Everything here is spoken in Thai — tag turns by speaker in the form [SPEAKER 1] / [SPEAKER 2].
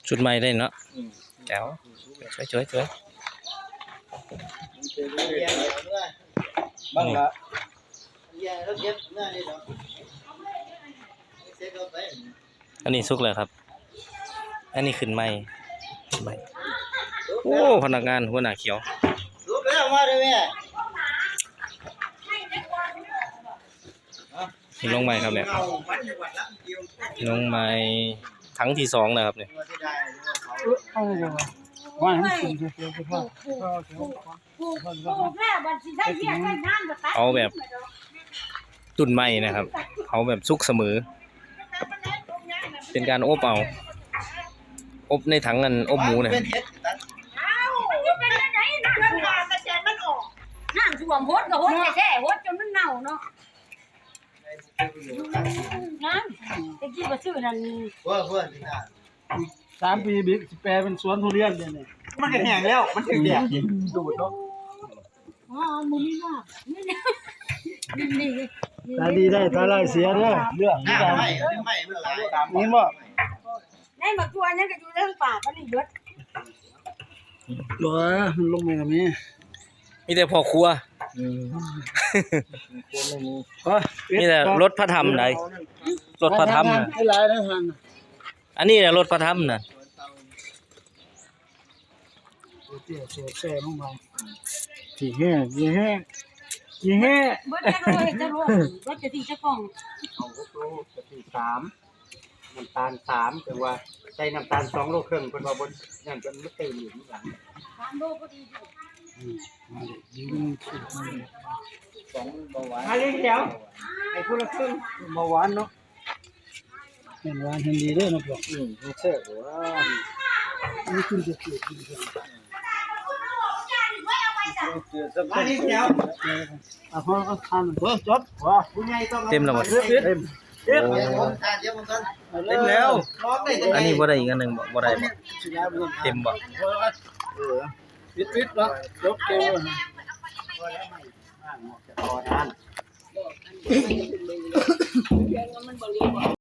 [SPEAKER 1] ชุดใหม่ได้เนาะแจ๋วช่วย
[SPEAKER 2] บ้างละ
[SPEAKER 1] อันนี้สุกเลยครับอันนี้ขึ้นใหม่โอ้พนักงานหัวหน้าเขียว
[SPEAKER 2] ลุกแล้วมาเลยแม่
[SPEAKER 1] นี่ลงใหม่ครับเนี่ยลงใหม่ครั้งที่2นะครับเนี่ยเอาแบบตุ่นใหม่นะครับเอาแบบสุกเสมอเป็นการอบเอาอบในถังกันอบหมูนะครับ
[SPEAKER 3] น้ำท่วมหดก็หดแท้ๆหดจนมันเน่าเนาะน้ำตะกี้ก็ซื้อนั่น
[SPEAKER 2] 3 ปีบิ๊กสิแปลเป็นสวนทุเรียนเนี่ยมันก็แห้งแล้วมันถึงแดดดูดเนาะ
[SPEAKER 3] มึงนี่ว่านี่
[SPEAKER 2] ตาดีได้ตาลายเสียเด้อเรื่องนี้กันนี่บ่
[SPEAKER 3] ได้มาตัวนั้นก็อยู่เรื่องป่าก็นี่เบิด
[SPEAKER 2] เหรอมันลงมาแบบนี้
[SPEAKER 1] มีแต่พ่อครัวมีแต่รถพระธรรมไหนรถพระธรรม
[SPEAKER 2] ไม่หลายนะท่าน
[SPEAKER 1] อันนี้แหละรถพระธรรมน่ะ
[SPEAKER 2] แซ่ลงมากี่แห่เบิด
[SPEAKER 3] จะรู้จะรู้รถจะตีจะกล่อง
[SPEAKER 2] เอา6 โลจะตี3น้ำตาล3จังว่าใส่น้ำตาล2 โลครึ่งเพิ่นว่าบนนั่นเพิ่นบ่ตีหลุมหลัง
[SPEAKER 3] 3 โลพอดี
[SPEAKER 2] มาดิ2 เบาหวานมาเลยเดี๋ยวไอ้คนละครึ่งเบาหวานเนาะเห็นหวานเห็นดีเด้อเนาะพ่อแซ่บว่านี่คุณจะเกิดดีมาดิเดี๋ยวพ่อก็ทานจบว่าผู้ใหญ่ต้อง
[SPEAKER 1] เต็มแล้วหมด
[SPEAKER 2] เต็มแล้ว
[SPEAKER 1] อันนี้บ่ได้อีกอันนึงบ่ได้บ่เต็มบ่
[SPEAKER 2] ปิดแล้วจบเกม